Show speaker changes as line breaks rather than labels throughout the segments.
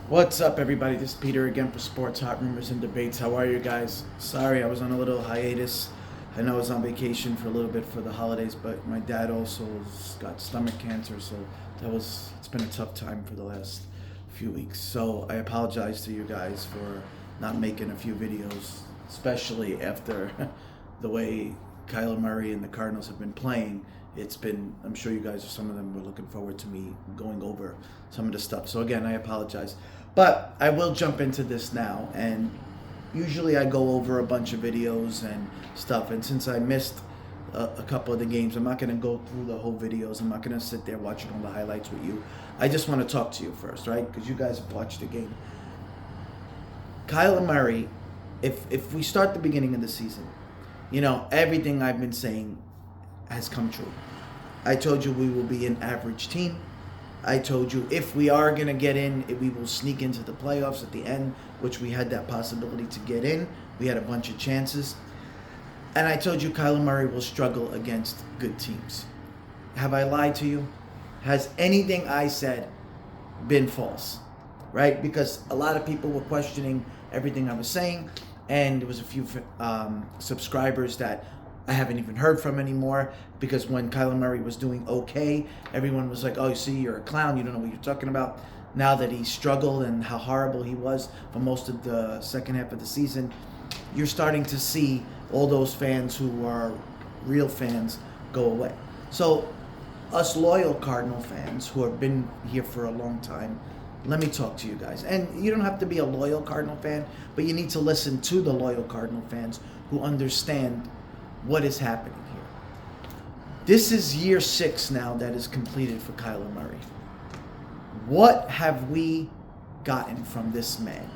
What's up, everybody? This is Peter again for Sports Hot Rumors and Debates. How are you guys? Sorry, I was on a little hiatus. I know I was on vacation for a little bit for the holidays, but my dad also got stomach cancer, so it's been a tough time for the last few weeks. So I apologize to you guys for not making a few videos, especially after the way Kyler Murray and the Cardinals have been playing. I'm sure you guys, some of them were looking forward to me going over some of the stuff. So again, I apologize. But I will jump into this now. And usually I go over a bunch of videos and stuff. And since I missed a couple of the games, I'm not going to go through the whole videos. I'm not going to sit there watching all the highlights with you. I just want to talk to you first, right? Because you guys have watched the game. Kyler Murray, if we start the beginning of the season, everything I've been saying has come true. I told you we will be an average team. I told you if we are going to get in, we will sneak into the playoffs at the end, which we had that possibility to get in. We had a bunch of chances. And I told you Kyler Murray will struggle against good teams. Have I lied to you? Has anything I said been false? Right? Because a lot of people were questioning everything I was saying, and there was a few subscribers that I haven't even heard from anymore, because when Kyler Murray was doing okay, everyone was like, oh, you see, you're a clown, you don't know what you're talking about. Now that he struggled and how horrible he was for most of the second half of the season, you're starting to see all those fans who are real fans go away. So us loyal Cardinal fans who have been here for a long time, let me talk to you guys. And you don't have to be a loyal Cardinal fan, but you need to listen to the loyal Cardinal fans who understand what is happening here. This is year 6 now that is completed for Kyler Murray. What have we gotten from this man?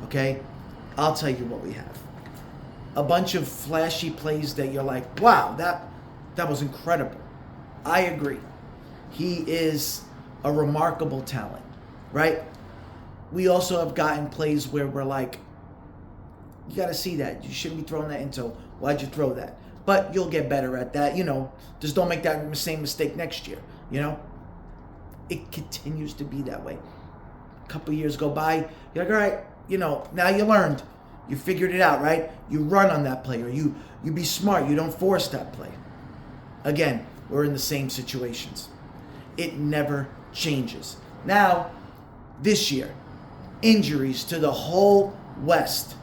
Okay? I'll tell you what we have. A bunch of flashy plays that you're like, wow, that was incredible. I agree. He is a remarkable talent, right? We also have gotten plays where we're like, you got to see that. You shouldn't be throwing that into. Why'd you throw that? But you'll get better at that. Just don't make that same mistake next year. It continues to be that way. A couple years go by. You're like, all right, now you learned. You figured it out, right? You run on that play, or you be smart. You don't force that play. Again, we're in the same situations. It never changes. Now, this year, injuries to the whole West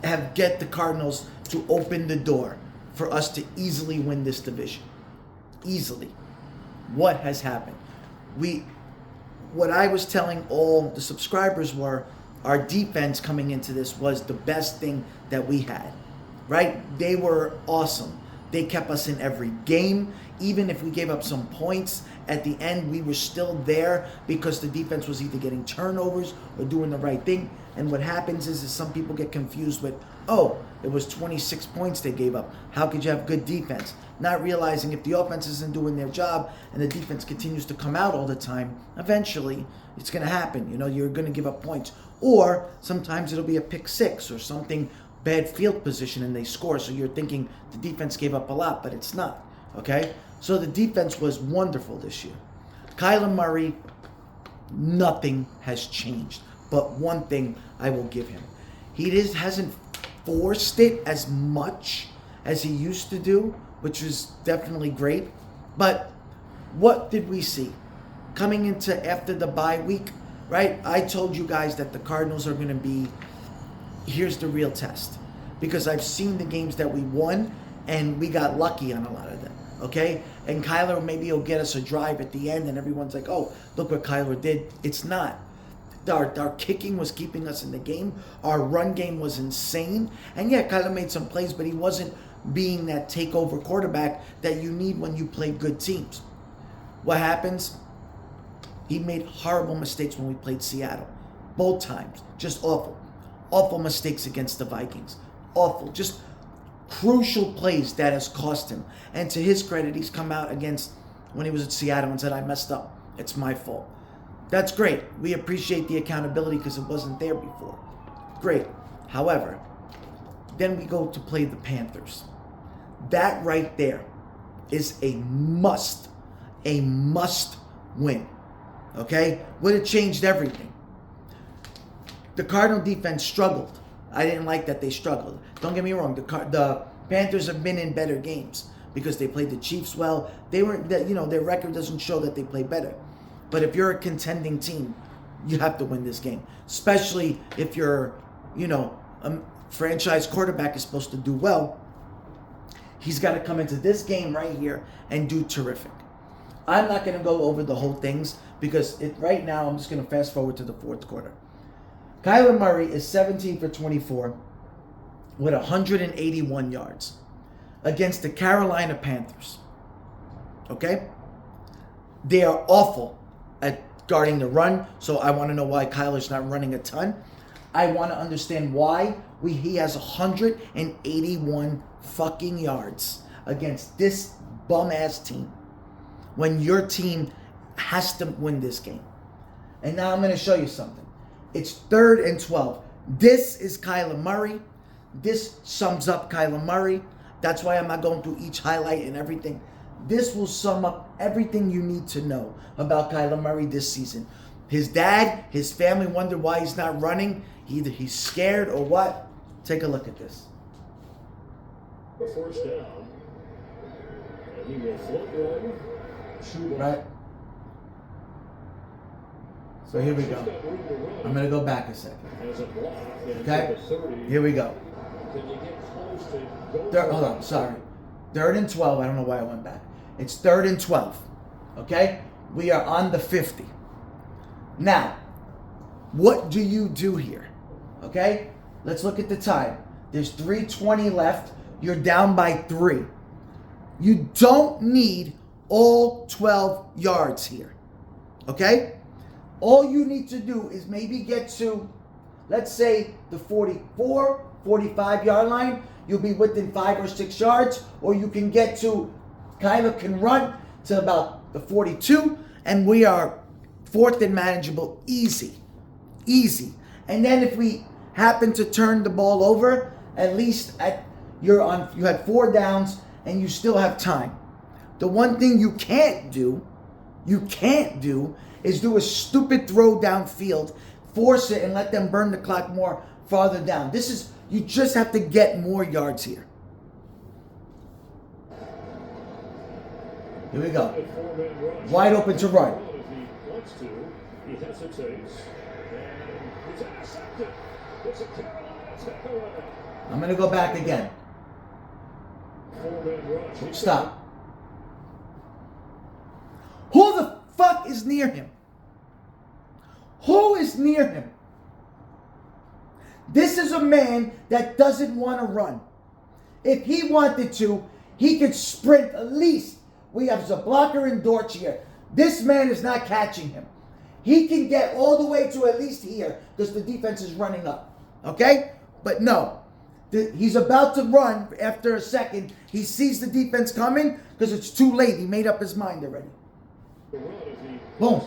have get the Cardinals to open the door for us to easily win this division. Easily. What has happened? What I was telling all the subscribers were, our defense coming into this was the best thing that we had. Right? They were awesome. They kept us in every game. Even if we gave up some points, at the end we were still there because the defense was either getting turnovers or doing the right thing. And what happens is some people get confused with, oh, it was 26 points they gave up. How could you have good defense? Not realizing if the offense isn't doing their job and the defense continues to come out all the time, eventually it's going to happen. You're going to give up points. Or sometimes it'll be a pick six or something, bad field position, and they score. So you're thinking the defense gave up a lot, but it's not. Okay? So the defense was wonderful this year. Kyler Murray, nothing has changed. But one thing I will give him. He hasn't forced it as much as he used to do, which is definitely great. But what did we see? Coming into after the bye week, right? I told you guys that the Cardinals are going to be, here's the real test. Because I've seen the games that we won, and we got lucky on a lot of them. Okay? And Kyler, maybe he'll get us a drive at the end, and everyone's like, oh, look what Kyler did. It's not. Our kicking was keeping us in the game. Our run game was insane. And yeah, Kyler made some plays, but he wasn't being that takeover quarterback that you need when you play good teams. What happens? He made horrible mistakes when we played Seattle. Both times. Just awful. Awful mistakes against the Vikings. Awful. Just crucial plays that has cost him. And to his credit, he's come out against when he was at Seattle and said, I messed up. It's my fault. That's great. We appreciate the accountability because it wasn't there before. Great. However, then we go to play the Panthers. That right there is a must win. Okay? Would have changed everything. the Cardinal defense struggled. I didn't like that they struggled. Don't get me wrong. The Panthers have been in better games because they played the Chiefs well. They were, their record doesn't show that they play better. But if you're a contending team, you have to win this game, especially if you're, a franchise quarterback is supposed to do well. He's got to come into this game right here and do terrific. I'm not going to go over the whole things because right now I'm just going to fast forward to the fourth quarter. Kyler Murray is 17 for 24 with 181 yards against the Carolina Panthers. Okay? They are awful at guarding the run, so I want to know why Kyler's not running a ton. I want to understand why he has 181 fucking yards against this bum-ass team when your team has to win this game. And now I'm going to show you something. It's 3rd and 12. This is Kyler Murray. This sums up Kyler Murray. That's why I'm not going through each highlight and everything. This will sum up everything you need to know about Kyler Murray this season. His dad, his family wonder why he's not running. Either he's scared or what. Take a look at this.
The first down. And he will float one.
Right? So here we go. I'm going to go back a second. Okay? Here we go. Hold on, sorry. 3rd and 12. I don't know why I went back. It's 3rd and 12. Okay? We are on the 50. Now, what do you do here? Okay? Let's look at the time. There's 3:20 left. You're down by 3. You don't need all 12 yards here. Okay? All you need to do is maybe get to, let's say, the 44, 45-yard line. You'll be within 5 or 6 yards. Or you can get to, Kyler can run to about the 42. And we are 4th and manageable. Easy. Easy. And then if we happen to turn the ball over, at least you had 4 downs and you still have time. The one thing you can't do is do a stupid throw downfield, force it and let them burn the clock more farther down. You just have to get more yards here. Here we go. Wide open to run.
He hesitates, and it's intercepted. It's a Carolina takeaway.
I'm going to go back again. Stop. Who the fuck is near him? Who is near him? This is a man that doesn't want to run. If he wanted to, he could sprint at least. We have Zablocker and Dortch here. This man is not catching him. He can get all the way to at least here because the defense is running up. Okay? But no. He's about to run after a second. He sees the defense coming because it's too late. He made up his mind already. Boom.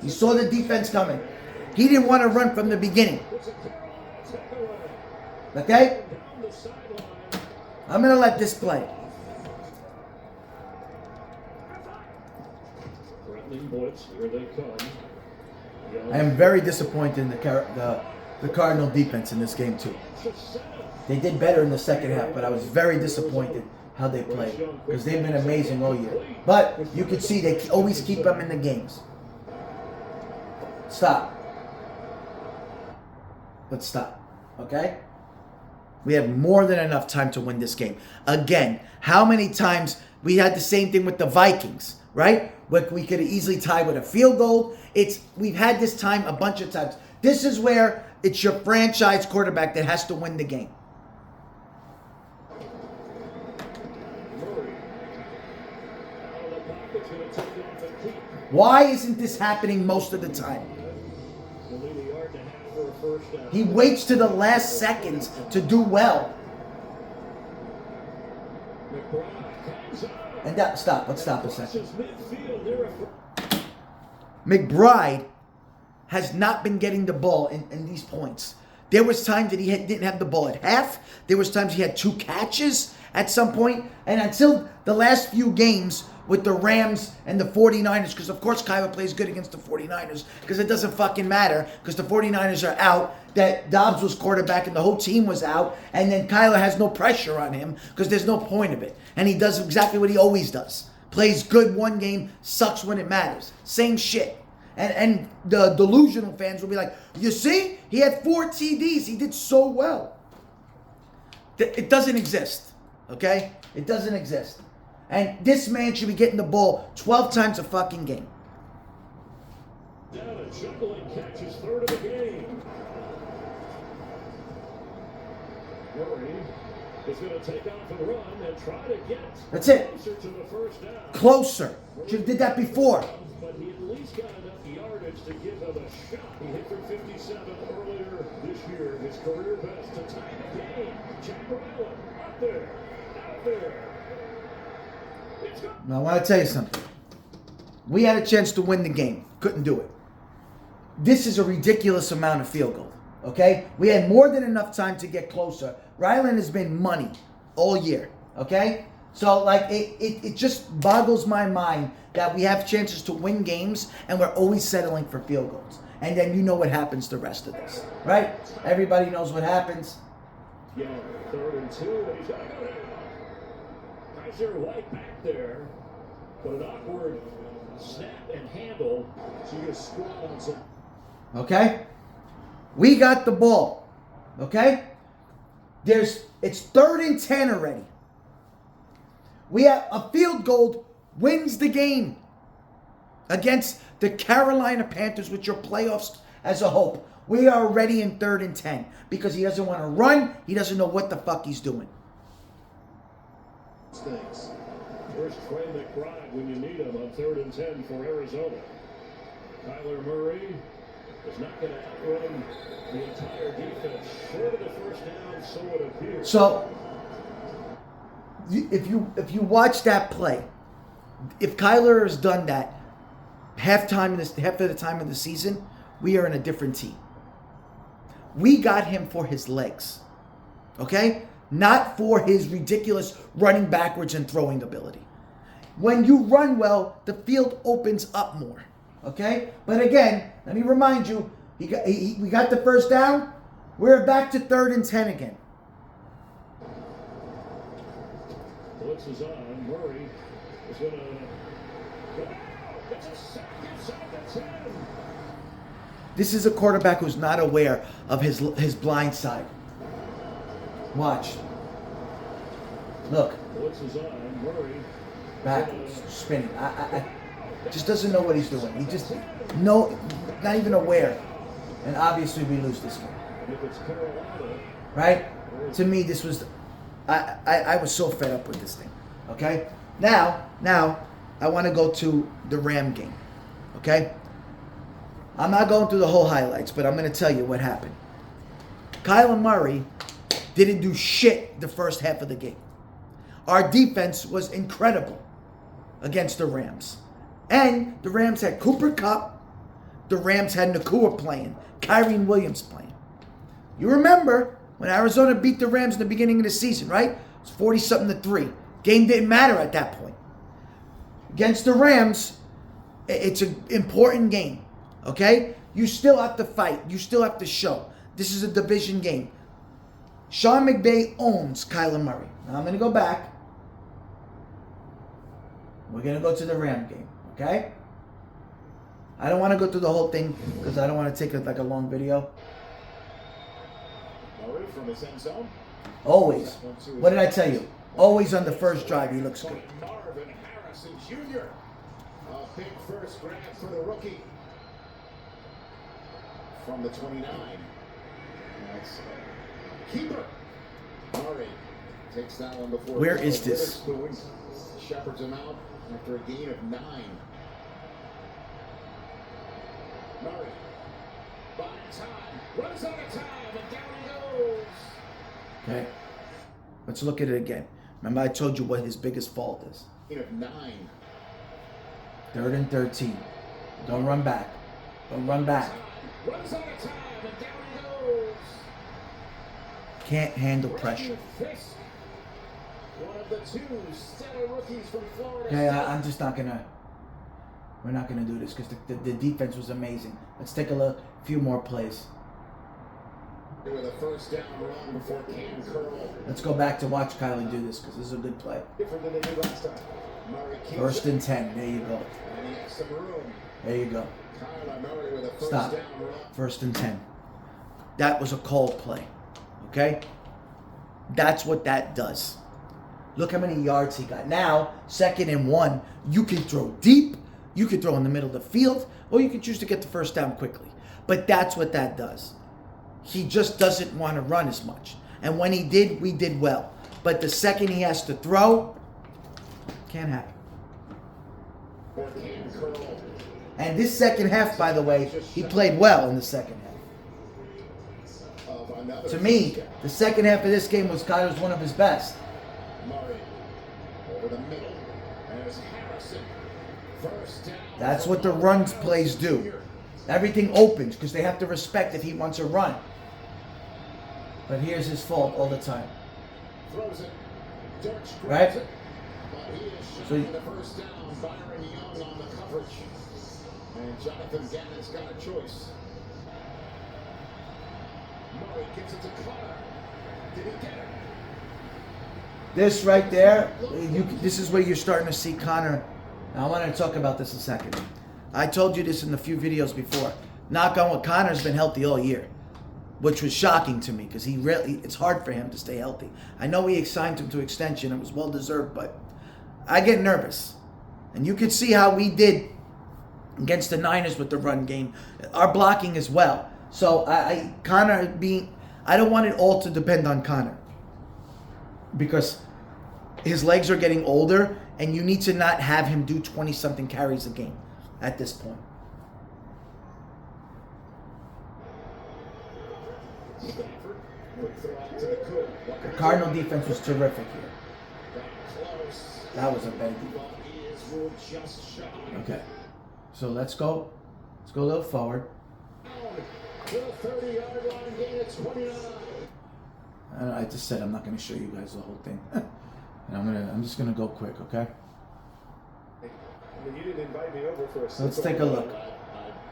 He saw the defense coming. He didn't want to run from the beginning. Okay? I'm going to let this play. I am very disappointed in the Cardinal defense in this game too. They did better in the second half, but I was very disappointed how they played because they've been amazing all year. But you can see they always keep them in the games. Stop. Let's stop. Okay? We have more than enough time to win this game. Again, how many times we had the same thing with the Vikings, right? We could have easily tied with a field goal. We've had this time a bunch of times. This is where it's your franchise quarterback that has to win the game. Why isn't this happening most of the time? He waits to the last seconds to do well. And stop. Let's stop a second. McBride has not been getting the ball in these points. There was times that he didn't have the ball at half. There was times he had 2 catches at some point. And until the last few games with the Rams and the 49ers, because of course Kyler plays good against the 49ers, because it doesn't fucking matter, because the 49ers are out, that Dobbs was quarterback and the whole team was out, and then Kyler has no pressure on him, because there's no point of it. And he does exactly what he always does. Plays good one game, sucks when it matters. Same shit. And the delusional fans will be like, you see? He had 4 TDs. He did so well. It doesn't exist. Okay? It doesn't exist. And this man should be getting the ball 12 times a fucking game.
Down a juggling catch, his third of the game. Murray is going to take off and run and try to get
That's it.
closer to the first down.
Closer. Should have did that before.
But he at least got enough yardage to give him a shot. He hit for 57 earlier this year, his career best to tie the game. Jack Ryland up there, out there. It's good.
Now, I want to tell you something. We had a chance to win the game. Couldn't do it. This is a ridiculous amount of field goal. Okay? We had more than enough time to get closer. Ryland has been money all year. Okay? So, like, it just boggles my mind that we have chances to win games and we're always settling for field goals. And then you know what happens the rest of this. Right? Everybody knows what happens.
Yeah, 3rd and 2, and he's got to go down. Kaiser White back there, but an awkward snap and handle. So you just squat on some.
Okay? We got the ball. Okay? It's 3rd and 10 already. We have a field goal wins the game against the Carolina Panthers, with your playoffs as a hope. We are already in 3rd and 10 because he doesn't want to run. He doesn't know what the fuck he's doing.
Things. Where's Trey McBride when you need him on 3rd and 10 for Arizona? Kyler Murray is not going to outrun the entire defense. Short of the first down, so it appears.
So, if you watch that play, if Kyler has done that half of the time of the season, we are in a different team. We got him for his legs, okay? Not for his ridiculous running backwards and throwing ability. When you run well, the field opens up more, okay? But again, let me remind you, we got the first down. We're back to 3rd and 10 again.
Blitz is on. Murray is going to go out. It's a sack inside the 10.
This is a quarterback who's not aware of his blind side. Watch. Look.
Blitz is on. Murray.
Backwards. Spinning. I just doesn't know what he's doing. He just not even aware. And obviously we lose this game.
If it's Carolina.
Right? To me, this was... I was so fed up with this thing. Okay? Now, I want to go to the Ram game. Okay? I'm not going through the whole highlights, but I'm going to tell you what happened. Kyler Murray didn't do shit the first half of the game. Our defense was incredible against the Rams. And the Rams had Cooper Kupp. The Rams had Nakua playing. Kyren Williams playing. You remember when Arizona beat the Rams in the beginning of the season, right? It was 40-something to 3. Game didn't matter at that point. Against the Rams, it's an important game. Okay? You still have to fight. You still have to show. This is a division game. Sean McVay owns Kyler Murray. Now I'm going to go back. We're going to go to the Ram game. Okay? I don't want to go through the whole thing because I don't want to take it like a long video.
Murray from his end zone.
Always. What did I tell you? Always on the first drive, he looks good.
Marvin Harrison Jr. A big first grab for the rookie. From the 29. That's keeper. Murray takes that one before.
Where is this?
Shepherds him out after a gain of 9. Murray. By time. Runs out of time and down he goes.
Okay. Let's look at it again. Remember I told you what his biggest fault is.
Gain of 9.
3rd and 13. Don't run back. Don't run back.
Runs out of time and down he goes.
Can't handle pressure.
Fisk One of the two stellar rookies from Florida.
Okay, I'm just not gonna. We're not gonna do this because the defense was amazing. Let's take a look. A few more plays.
With a first down run before Cam Curl.
Let's go back to watch Kylie do this because this is a good play.
Different than they did last time. Murray keeps
First
it,
and 10. There you go.
and he has some room.
There you go.
Kyler Murray with a first
Stop.
down run.
First and 10. That was a called play. Okay? That's what that does. Look how many yards he got. Now, 2nd and 1, you can throw deep, you can throw in the middle of the field, or you can choose to get the first down quickly. But that's what that does. He just doesn't want to run as much. And when he did, we did well. But the second he has to throw, can't happen.
For Cam Curl.
And this second half, by the way, he played well in the second half.
Of another
To me,
touchdown.
the second half of this game was Kyler's one of his best.
Murray over the middle. There's Harrison. First down.
That's what the run plays do. Everything opens because they have to respect if he wants to run. But here's his fault all the time.
Throws it. Dirks grabs
Right?
it. But he is shot
So you-
for the first down. Byron Young on the coverage. And Jonathan Gannon's got a choice. Murray gives it to Connor. Did he get it?
This right there, this is where you're starting to see Connor. Now I want to talk about this a second. I told you this in a few videos before. Knock on wood, Connor's been healthy all year, which was shocking to me because it's hard for him to stay healthy. I know we signed him to extension. It was well deserved, but I get nervous. And you could see how we did against the Niners with the run game. Our blocking as well. So I don't want it all to depend on Connor. Because his legs are getting older and you need to not have him do 20-something carries a game at this point.
Stafford. Quick throw out to the Cook.
The Cardinal defense was terrific here.
Got close.
That was a bad defense.
But he is ruled just shy.
Okay. So let's go a little forward.
Down to the 30-yard line, gain at 29.
I just said I'm not going to show you guys the whole thing. And I'm just going to go quick, okay?
I mean, you didn't invite me over for a
So let's take a look.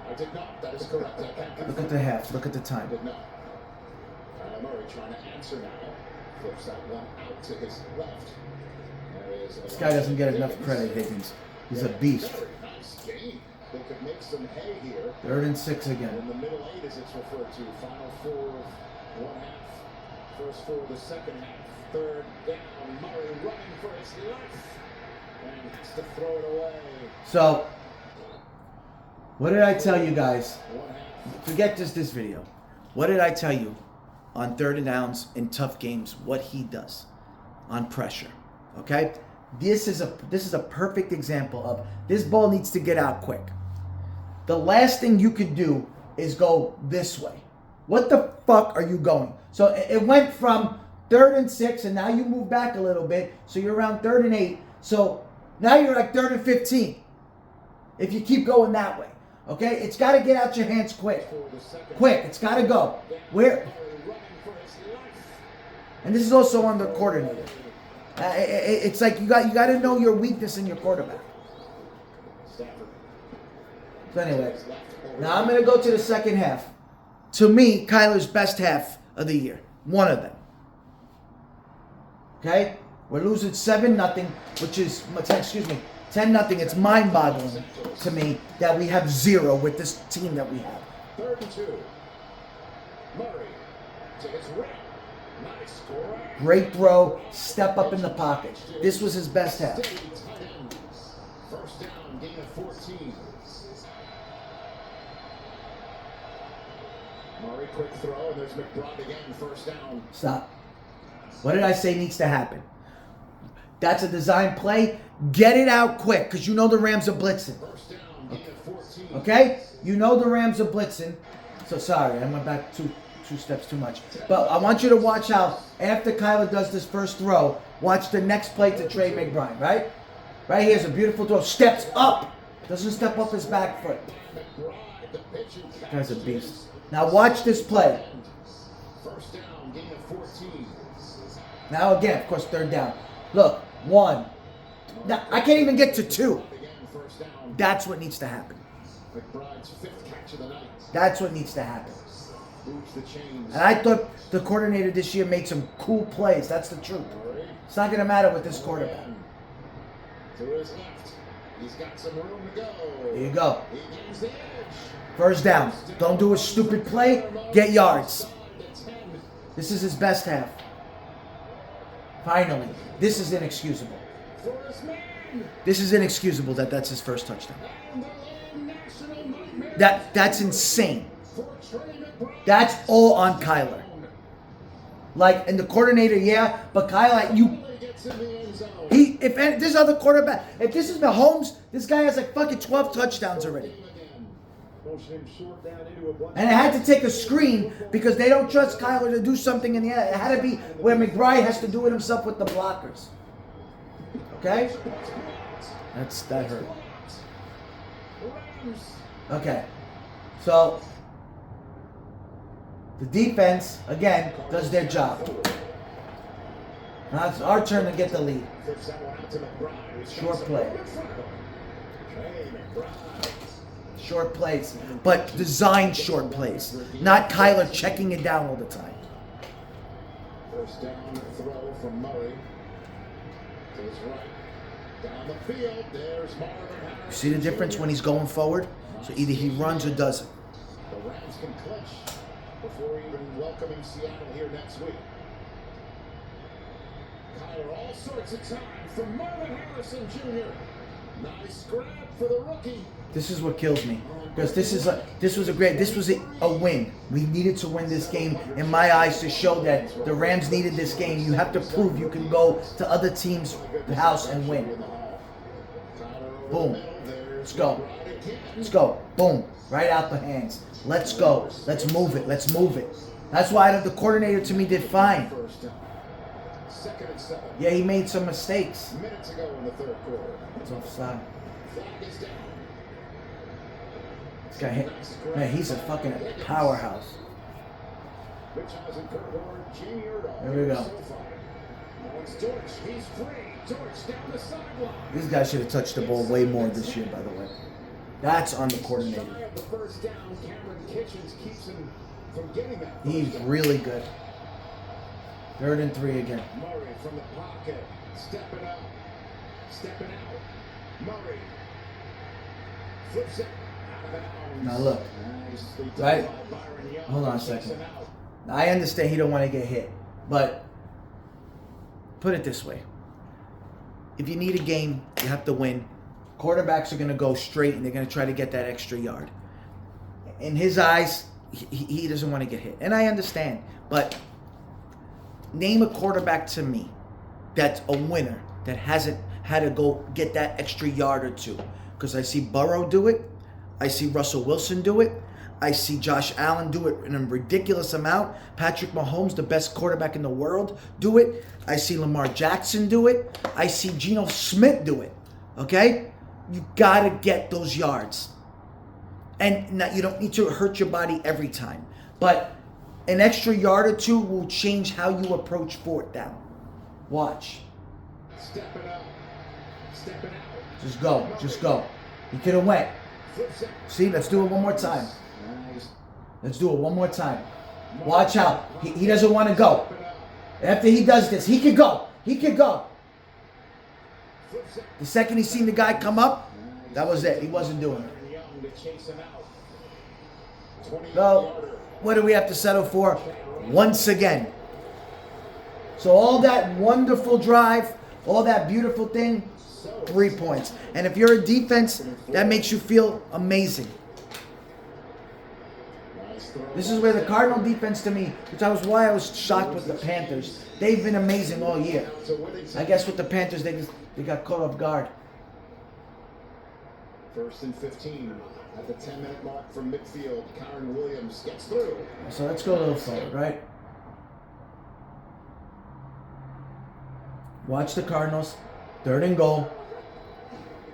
I did not. That is correct. I can't confirm.
Look at the half. Look at the
I
time.
did not. Murray trying to answer now. Flips that one out to his left. There is
This guy doesn't get enough credit, Higgins. He's a beast.
Very nice game. They could make some hay here.
3rd and 6 again.
In the middle eight, as it's referred to. Final four of one half. First four of the second half. 3rd down. Murray running for his life. And has to throw it away.
So, what did I tell you guys?
One half.
Forget just this video. What did I tell you on 3rd and downs in tough games? What he does on pressure. Okay? This is a perfect example of this ball needs to get out quick. The last thing you could do is go this way. What the fuck are you going? So it went from 3rd and 6 and now you move back a little bit. So you're around 3rd and 8. So now you're like 3rd and 15. If you keep going that way. Okay? It's got to get out your hands quick.
For the second
Quick. It's got to go. Where?
Murray running for his life.
And this is also on the coordinator. It's like you got to know your weakness in your quarterback.
Stafford.
So anyway, now I'm going to go to the second half. To me, Kyler's best half of the year. One of them. Okay? We're losing 7-0, which is, 10-0. It's mind-boggling to me that we have 0 with this team that we have.
3rd and 2. Murray to his right. Nice grab.
Great throw, step up in the pocket. This was his best half.
Steady tight end. First down, gain of 14. Murray quick throw, and there's McBride again. First down.
Stop. What did I say needs to happen? That's a design play. Get it out quick because you know the Rams are blitzing.
First down, gain of 14.
Okay? You know the Rams are blitzing. So sorry, I went back two steps too much. But I want you to watch how after Kyler does this first throw, watch the next play to Trey McBride, right? Right here's a beautiful throw. Steps up. Doesn't step up his back foot.
McBride, the pitch and catch.
Guy's a beast. Now watch this play.
First down, gain of 14.
Now again, of course, 3rd down. Look, 1. Now, I can't even get to 2.
Again, first down.
That's what needs to happen.
McBride's 5th catch of the night.
That's what needs to happen.
Moves the chains.
And I thought the coordinator this year made some cool plays. That's the truth.
Murray.
It's not going to matter with this quarterback.
To his left. He's got some room to go.
There you go.
He gains the edge.
First down. Don't do a stupid play. Get yards. This is his best half. Finally. This is inexcusable.
First man.
This is inexcusable that that's his first touchdown.
And the lone national nightmare.
That's insane.
For Trey McBride.
That's all on Kyler. Like, and the coordinator, yeah, but Kyler, you,
Gets in the end zone.
if this other quarterback, if this is Mahomes, this guy has like fucking 12 touchdowns already.
Motion him short down into a block.
And it had to take a screen because they don't trust Kyler to do something in the air. It had to be where McBride has to do it himself with the blockers. Okay? That hurt.
Rams.
Okay. So the defense, again, does their job. Now it's our turn to get the lead.
Flips that one out to McBride. He's got
Short
some
play.
room in front of him. Trey McBride.
Short plays, but designed short plays. Not Kyler checking it down all the time.
First down throw from Murray. To his right. Down the field. There's Marvin Harrison.
You see the difference when he's going forward? So either he runs or doesn't.
The Rams can clinch before even welcoming Seattle here next week. Kyler, all sorts of time from Marvin Harrison Jr. Nice grab for the rookie.
This is what kills me because this was a win. We needed to win this game in my eyes to show that the Rams needed this game. You have to prove you can go to other teams' house and win. Boom. Let's go. Let's go. Boom. Right out the hands. Let's go. Let's move it. Let's move it. That's why the coordinator to me did fine.
First down. 2nd and 7.
Yeah, he made some mistakes.
Minutes ago in the 3rd quarter.
It's offside.
Flag is down.
This guy hit. Man, he's a fucking powerhouse.
Rich Eisenberg, Jamie Erdahl.
There we go.
So far. Now it's Dortch. He's free. Dortch down the sideline.
This guy should have touched the ball way more this year, by the way. That's on the coordinator.
Shy of the first down, Cameron Kitchens keeps him from getting that.
He's
first down.
really good. 3rd and 3 again.
Murray from the pocket, stepping up, stepping out. Murray flips it out of bounds.
Now look,
Nicely done
right?
by Byron Young.
Hold on a
Takes
second.
him out.
I understand he don't want to get hit, but put it this way. If you need a game, you have to win. Quarterbacks are going to go straight and they're going to try to get that extra yard. In his eyes, he doesn't want to get hit. And I understand, but name a quarterback to me that's a winner that hasn't had to go get that extra yard or two. Because I see Burrow do it. I see Russell Wilson do it. I see Josh Allen do it in a ridiculous amount. Patrick Mahomes, the best quarterback in the world, do it. I see Lamar Jackson do it. I see Geno Smith do it. Okay? You got to get those yards. And now, you don't need to hurt your body every time. But an extra yard or two will change how you approach 4th down. Watch.
Stepping up, stepping out.
Just go. Just go. He could have went.
Flips it.
See, let's do it one more time.
Nice.
Let's do it one more time. Watch out. He doesn't want to go. After he does this, he could go. He could go.
Flips it.
The second he seen the guy come up, that was it. He wasn't doing it.
Byron Young to chase him out. 20
So, what do we have to settle for? Once again. So all that wonderful drive, all that beautiful thing, 3 points. And if you're a defense, that makes you feel amazing. This is where the Cardinal defense to me, which why I was shocked with the Panthers. They've been amazing all year. I guess with the Panthers, they got caught off guard.
1st and 15 at the 10-minute mark from midfield. Kyron Williams gets through.
So let's go a little forward, right? Watch the Cardinals. 3rd and goal.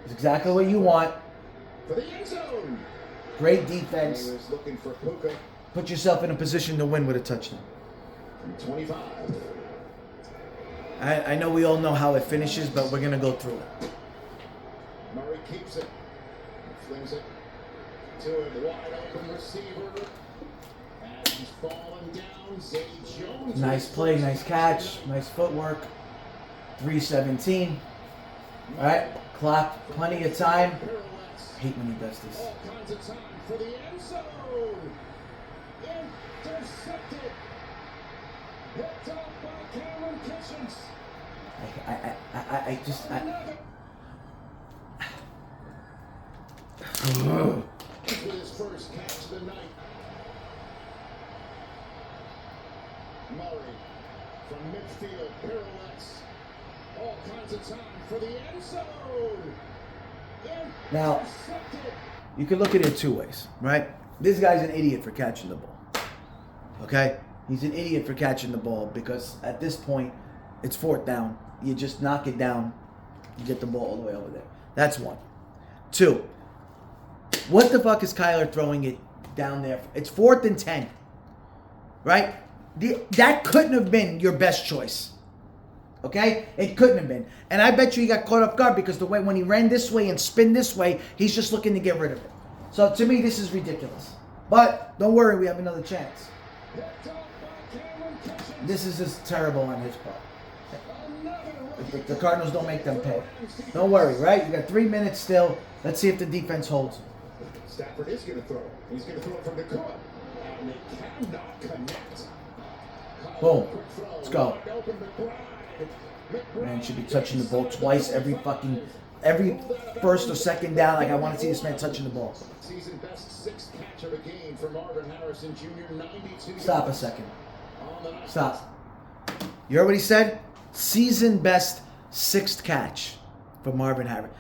It's exactly what you want.
For the end zone.
Great defense.
He was looking for Puka
Put yourself in a position to win with a touchdown.
from 25.
I know we all know how it finishes, but we're going to go through it.
Murray keeps it. Flings it to a wide open receiver. And he's falling down. Zay Jones.
Nice play, nice catch, nice footwork. 3:17. All right, clock, plenty of time. Hate when he does this.
All kinds of time for the end zone. Intercepted. Picked off by Cameron Kitchens.
I just.
With his first catch of the night. Murray from midfield pirouettes. All kinds of time for the end zone.
Now, you can look at it two ways, right? This guy's an idiot for catching the ball. Okay? He's an idiot for catching the ball because at this point, it's 4th down. You just knock it down, you get the ball all the way over there. That's one. Two, what the fuck is Kyler throwing it down there? It's 4th and 10, right? That couldn't have been your best choice. Okay? It couldn't have been. And I bet you he got caught off guard because the way when he ran this way and spin this way, he's just looking to get rid of it. So to me, this is ridiculous. But don't worry, we have another chance. This is just terrible on his part. The Cardinals don't make them pay. Don't worry, right? You got 3 minutes still. Let's see if the defense holds.
Stafford is going to throw. He's going to throw it from Nakua. And they cannot connect.
Boom. Let's go. Man should be touching the ball twice every first or second down. Like I want to see this man touching the ball.
Season best 6th catch of a game for Marvin Harrison Jr. 92.
Stop a second. Stop. You heard what he said? Season best 6th catch for Marvin Harrison.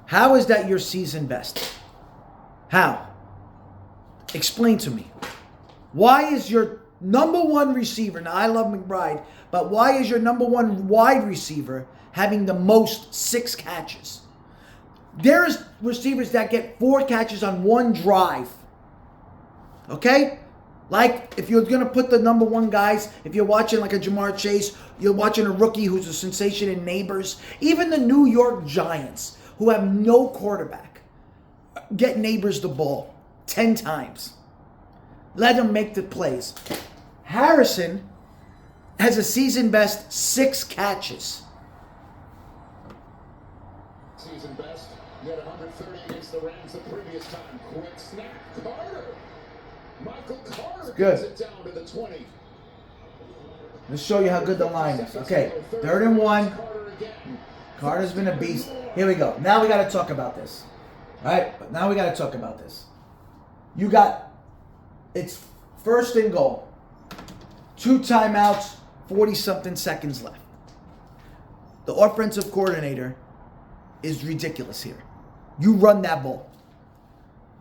How is that your season best? How? Explain to me. Why is your number one receiver, now I love McBride, but why is your number one wide receiver having the most 6 catches? There's receivers that get 4 catches on one drive. Okay? Like, if you're going to put the number one guys, if you're watching like a Jamar Chase, you're watching a rookie who's a sensation in Neighbors, even the New York Giants, who have no quarterback, get Neighbors the ball 10 times. Let him make the plays. Harrison has a season best 6 catches.
Season best. He had 130 against the Rams the previous time. Quick snap. Carter. Michael Carter gets it down to the 20.
Let's show you how good the line is. Okay, 3rd and 1. Carter's been a beast. Here we go. Now we got to talk about this. All right? Now we got to talk about this. It's 1st and goal. 2 timeouts, 40-something seconds left. The offensive coordinator is ridiculous here. You run that ball.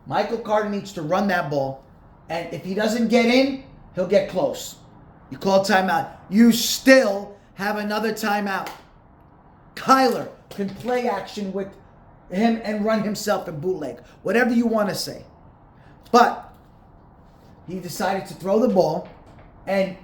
Michael Carter needs to run that ball, and if he doesn't get in, he'll get close. You call timeout. You still have another timeout. Kyler can play action with him and run himself and bootleg. Whatever you want to say. But he decided to throw the ball, and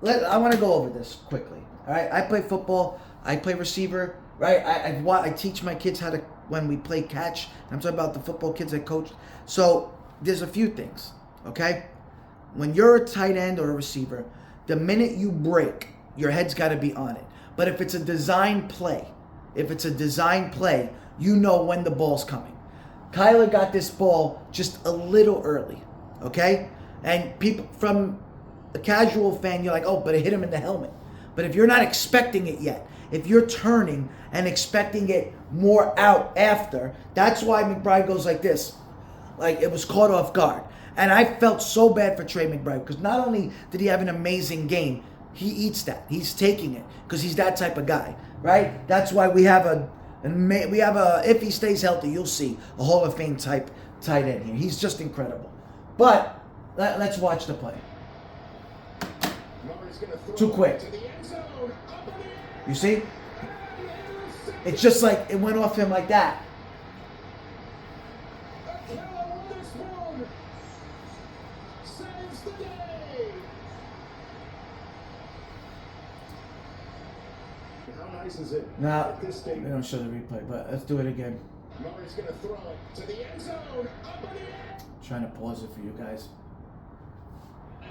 I want to go over this quickly. All right, I play football. I play receiver. Right, I teach my kids how to when we play catch. I'm talking about the football kids I coach. So there's a few things. Okay, when you're a tight end or a receiver, the minute you break, your head's got to be on it. But if it's a design play, you know when the ball's coming. Kyler got this ball just a little early. Okay, and people from a casual fan, you're like, oh, but it hit him in the helmet. But if you're not expecting it yet, if you're turning and expecting it more out after, that's why McBride goes like this. Like, it was caught off guard. And I felt so bad for Trey McBride because not only did he have an amazing game, he eats that. He's taking it because he's that type of guy, right? That's why we have if he stays healthy, you'll see a Hall of Fame type tight end here. He's just incredible. But let's watch the play. Too quick. You see? It's just like it went off him like that.
How nice is it?
Now,
at this
we
stage?
don't show the replay, but let's do it again.
Murray's going to throw it to the end zone. Up in the air.
Trying to pause it for you guys.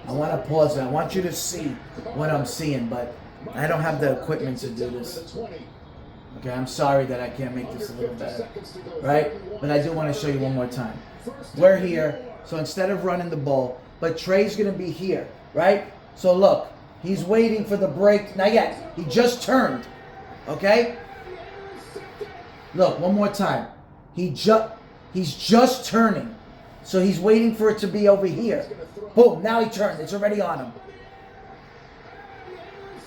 I want to pause it. I want you to see what I'm seeing, but I don't have the equipment to do this. Okay, I'm sorry that I can't make this a little better. Right? But I do want to show you one more time. We're here, so instead of running the ball, but Trey's going to be here, right? So look, he's waiting for the break. Not yet. He just turned. Okay? Look, one more time. He's just turning. So he's waiting for it to be over here. Boom, now he turned. It's already on him.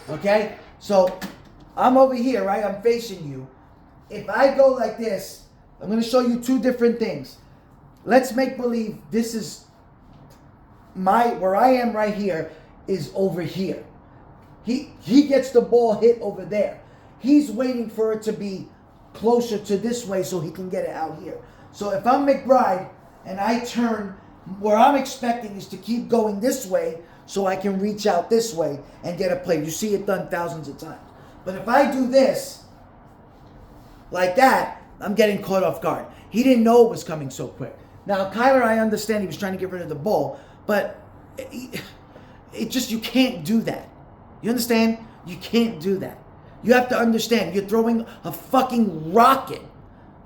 Okay? So I'm over here, right? I'm facing you. If I go like this, I'm going to show you two different things. Let's make believe this is where I am right here is over here. He gets the ball hit over there. He's waiting for it to be closer to this way so he can get it out here. So if I'm McBride and I turn, where I'm expecting is to keep going this way so I can reach out this way and get a play. You see it done thousands of times. But if I do this, like that, I'm getting caught off guard. He didn't know it was coming so quick. Now, Kyler, I understand he was trying to get rid of the ball, but it just, you can't do that. You understand? You can't do that. You have to understand, you're throwing a fucking rocket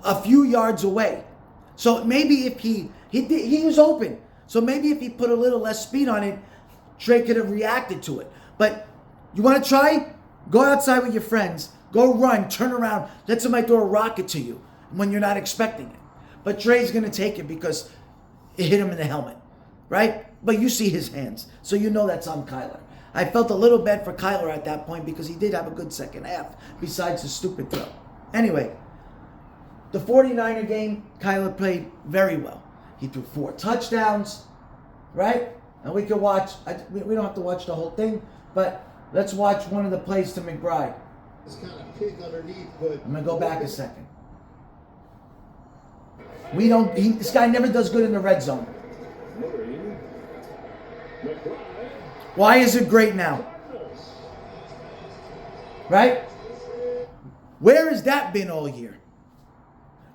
a few yards away. So maybe if he was open. So maybe if he put a little less speed on it, Trey could have reacted to it. But you want to try? Go outside with your friends. Go run, turn around. Let somebody throw a rocket to you when you're not expecting it. But Trey's going to take it because it hit him in the helmet, right? But you see his hands, so you know that's on Kyler. I felt a little bad for Kyler at that point because he did have a good second half besides the stupid throw. Anyway, the 49er game, Kyler played very well. He threw 4 touchdowns, right? And we could watch, we don't have to watch the whole thing, but let's watch one of the plays to McBride.
It's kind of pig underneath, but
I'm going to go back a second. This guy never does good in the red zone.
Murray. McBride.
Why is it great now? Right? Where has that been all year?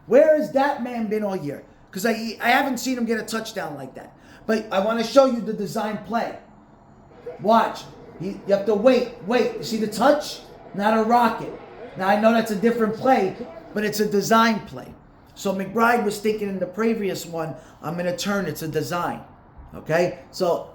Where has that man been all year? Because I haven't seen him get a touchdown like that. But I want to show you the design play. Watch. You have to wait. You see the touch? Not a rocket. Now I know that's a different play, but it's a design play. So McBride was thinking in the previous one, I'm going to turn, it's a design. Okay? So,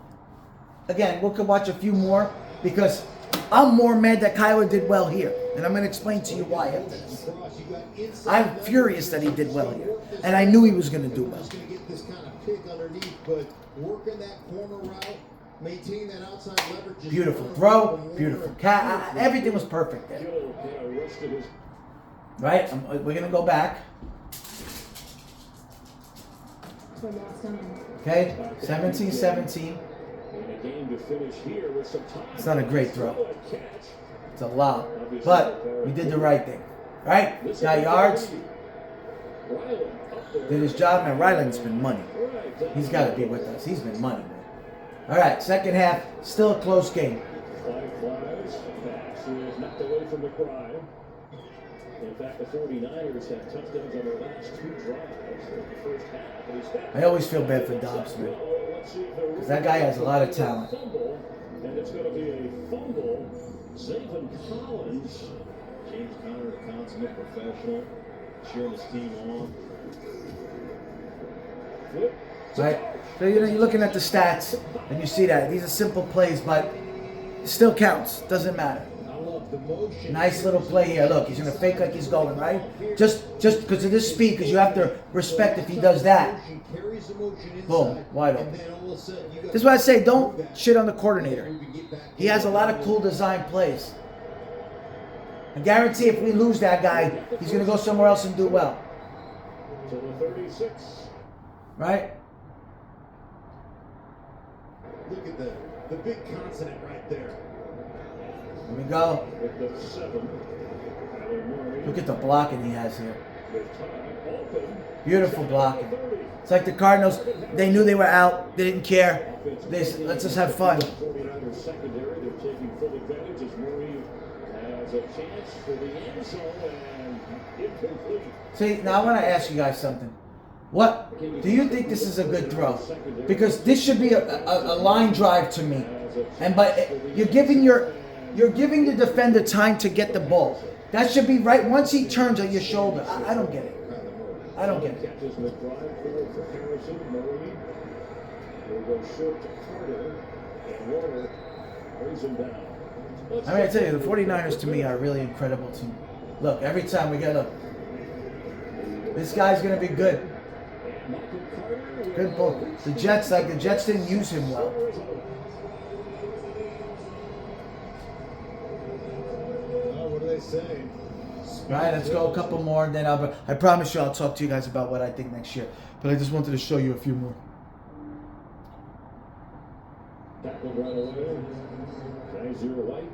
again, we could watch a few more because I'm more mad that Kyler did well here. And I'm going to explain to you why after this. I'm furious that he did well here. And I knew he was going to do well.
He's going to get this kind of pig underneath, but working that corner route, maintaining that outside leverage.
Beautiful throw, beautiful catch. Everything was perfect there. Right? We're going to go back. Okay, 17-17. It's not a great throw. It's a lot. But we did the right thing. Right? Got yards. Did his job. Man, Ryland's been money. He's got to be with us. He's been money, man. All right, second half, still a close game.
In fact, the 49ers have touchdowns on their last 2 drives in the first half.
I always feel bad for Dobbs, man. Because that guy has a lot of talent.
And it's going to be a fumble. Zayvon Collins.
James Conner, a consummate professional, cheering his team on.
Right? So you're looking at the stats, and you see that. These are simple plays, but it still counts. Doesn't matter. Nice little play here. Look, he's going to fake like he's going, right? Just because of this speed, because you have to respect if he does that. Boom, wide open. This is what I say, don't shit on the coordinator. He has a lot of cool design plays. I guarantee if we lose that guy, he's going to go somewhere else and do well.
To the 36.
Right?
Look at the big consonant right there.
Here we go.
With the 7.
Look at the blocking he has here. Beautiful blocking. It's like the Cardinals, they knew they were out. They didn't care. They said, let's just have fun.
49ers secondary, they're taking full advantage as Murray has a chance for the end zone and incomplete.
See, now I want to ask you guys something. What do you think this is a good throw? Because this should be a line drive to me, and but you're giving the defender time to get the ball. That should be right once he turns on your shoulder. I don't get it. I don't get it.
Catches McBride for Harrison. Murray will go short to Carter, and Warner brings him down.
I mean, I tell you, the 49ers to me are a really incredible team. Look, every time we get this guy's gonna be good. Good ball. The Jets didn't use him well.
What do they say?
Right, let's go a couple more, and then I promise you I'll talk to you guys about what I think next year. But I just wanted to show you a few more.
Tackled right away. Kaiser White.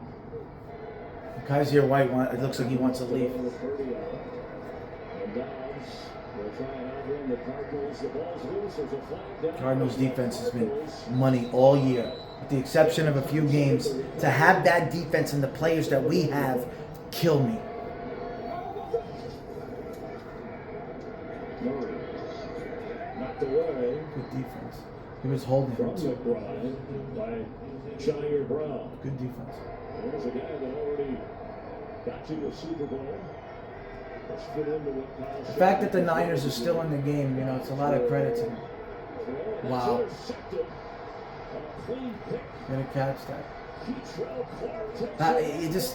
Kaiser White, it looks like he wants to leave.
And Dobbs will try and outrun the Cardinals. The ball's loose. There's a flag down.
Cardinals defense has been money all year, with the exception of a few games. To have that defense and the players that we have kill me.
Murray knocked away
Good defense. He was holding
from
him too.
McBride by Shire Brown.
Good defense.
There's a guy that already got to the Super Bowl. Let's fit into what Kyle
The fact that the Niners are still in the game, it's a lot of credit to them. Wow. Gonna catch that.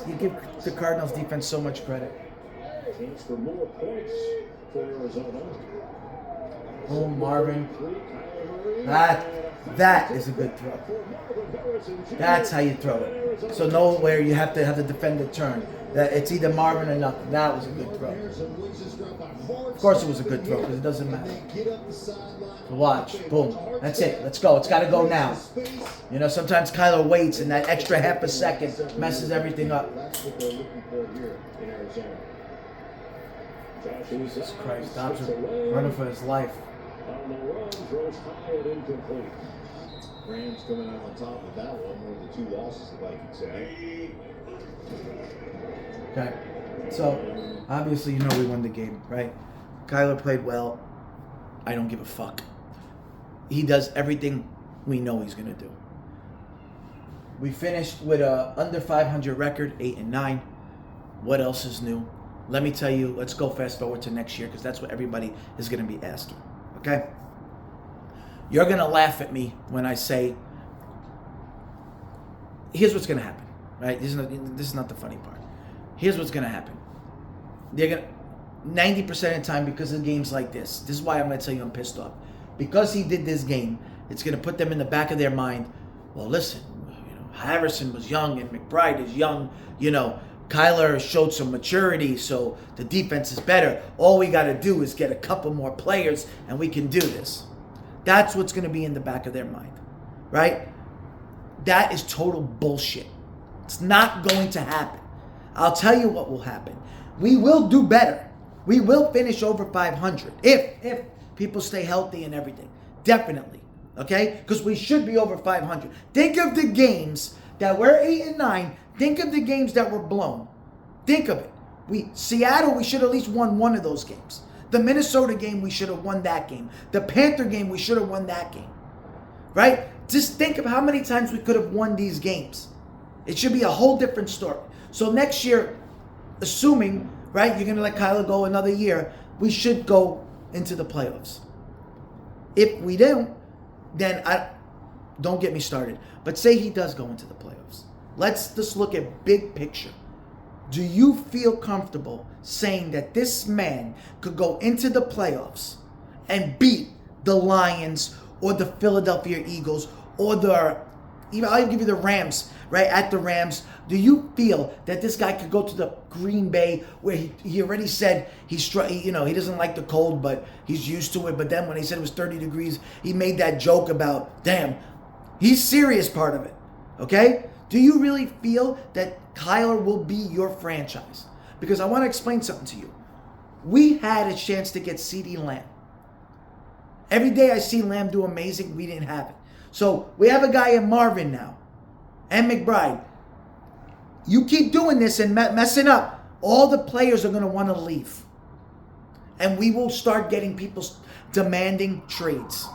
You give the Cardinals defense so much credit.
Chance for more points for Arizona.
Oh, Marvin. That is a good throw. That's how you throw it. So nowhere you have to have the defender turn. That it's either Marvin or nothing. That was a good throw. Of course it was a good throw because it doesn't matter. So watch. Boom. That's it. Let's go. It's got to go now. Sometimes Kyler waits and that extra half a second messes everything up.
That's what they're looking for here in Arizona.
Jesus Christ. Dobbs running for his life.
On the run, throws high and incomplete.
Rams coming out on top of that one, one of the two losses the Vikings had.
Okay. So, obviously, we won the game, right? Kyler played well. I don't give a fuck. He does everything we know he's going to do. We finished with a under 500 record, 8-9. What else is new? Let me tell you, let's go fast forward to next year because that's what everybody is going to be asking. Okay? You're going to laugh at me when I say, here's what's going to happen, right? This is not the funny part. Here's what's going to happen. They're going to, 90% of the time, because of games like this is why I'm going to tell you I'm pissed off. Because he did this game, it's going to put them in the back of their mind, well, listen, Harrison was young and McBride is young, Kyler showed some maturity, so the defense is better. All we got to do is get a couple more players, and we can do this. That's what's going to be in the back of their mind, right? That is total bullshit. It's not going to happen. I'll tell you what will happen. We will do better. We will finish over 500 if people stay healthy and everything. Definitely, okay? Because we should be over 500. Think of the games that were 8-9. Think of the games that were blown. Think of it. Seattle, we should have at least won one of those games. The Minnesota game, we should have won that game. The Panther game, we should have won that game. Right? Just think of how many times we could have won these games. It should be a whole different story. So next year, assuming, right, you're going to let Kyler go another year, we should go into the playoffs. If we don't, then don't get me started. But say he does go into the playoffs. Let's just look at big picture. Do you feel comfortable saying that this man could go into the playoffs and beat the Lions or the Philadelphia Eagles or I'll give you the Rams, right? At the Rams, do you feel that this guy could go to the Green Bay where he already said he doesn't like the cold, but he's used to it. But then when he said it was 30 degrees, he made that joke about, damn, he's serious part of it, okay? Do you really feel that Kyler will be your franchise? Because I want to explain something to you. We had a chance to get CeeDee Lamb. Every day I see Lamb do amazing, we didn't have it. So we have a guy in Marvin now and McBride. You keep doing this and messing up, all the players are going to want to leave. And we will start getting people demanding trades.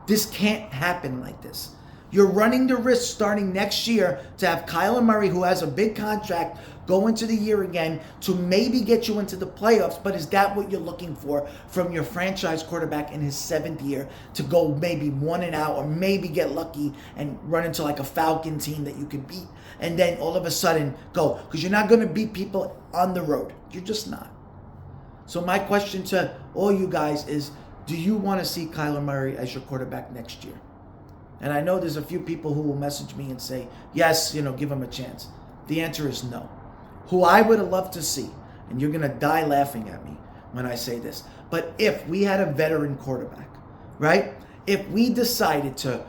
This can't happen like this. You're running the risk starting next year to have Kyler Murray, who has a big contract, go into the year again to maybe get you into the playoffs. But is that what you're looking for from your franchise quarterback in his 7th year, to go maybe 1-out or maybe get lucky and run into like a Falcon team that you could beat and then all of a sudden go? Because you're not going to beat people on the road. You're just not. So my question to all you guys is, do you want to see Kyler Murray as your quarterback next year? And I know there's a few people who will message me and say, yes, give him a chance. The answer is no. Who I would have loved to see, and you're going to die laughing at me when I say this, but if we had a veteran quarterback, right? If we decided to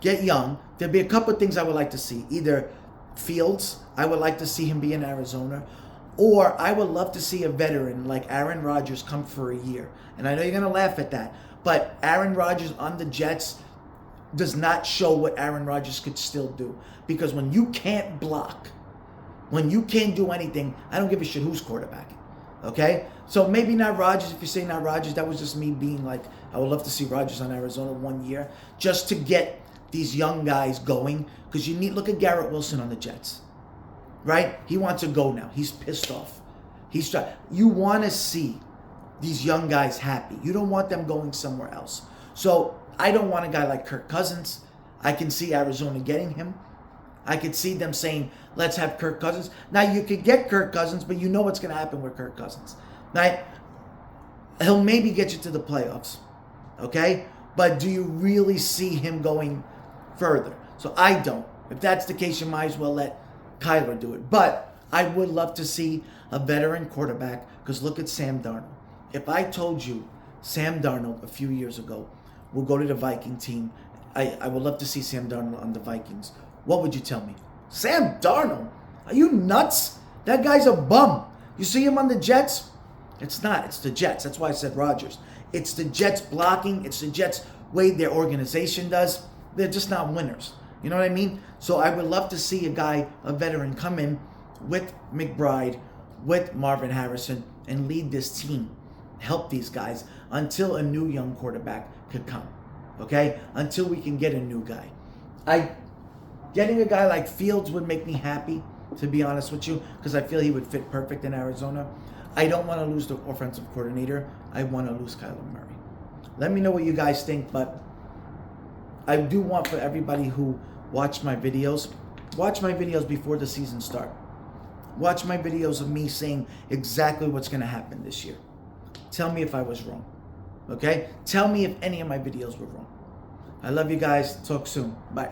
get young, there'd be a couple of things I would like to see. Either Fields, I would like to see him be in Arizona, or I would love to see a veteran like Aaron Rodgers come for a year. And I know you're going to laugh at that, but Aaron Rodgers on the Jets does not show what Aaron Rodgers could still do. Because when you can't block, when you can't do anything, I don't give a shit who's quarterbacking. Okay? So maybe not Rodgers. If you say not Rodgers, that was just me being like, I would love to see Rodgers on Arizona 1 year just to get these young guys going. Because look at Garrett Wilson on the Jets. Right? He wants to go now. He's pissed off. You want to see these young guys happy. You don't want them going somewhere else. So I don't want a guy like Kirk Cousins. I can see Arizona getting him. I could see them saying, let's have Kirk Cousins. Now, you could get Kirk Cousins, but you know what's going to happen with Kirk Cousins. Right? He'll maybe get you to the playoffs. Okay? But do you really see him going further? So I don't. If that's the case, you might as well let Kyler do it. But I would love to see a veteran quarterback, because look at Sam Darnold. If I told you Sam Darnold a few years ago will go to the Viking team, I would love to see Sam Darnold on the Vikings, what would you tell me? Sam Darnold? Are you nuts? That guy's a bum. You see him on the Jets? It's not. It's the Jets. That's why I said Rodgers. It's the Jets blocking. It's the Jets way their organization does. They're just not winners. You know what I mean? So I would love to see a veteran, come in with McBride, with Marvin Harrison, and lead this team. Help these guys until a new young quarterback could come. Okay? Until we can get a new guy. Getting a guy like Fields would make me happy, to be honest with you, because I feel he would fit perfect in Arizona. I don't want to lose the offensive coordinator. I want to lose Kyler Murray. Let me know what you guys think, but I do want for everybody who watch my videos before the season starts. Watch my videos of me saying exactly what's going to happen this year. Tell me if I was wrong. Okay? Tell me if any of my videos were wrong. I love you guys. Talk soon. Bye.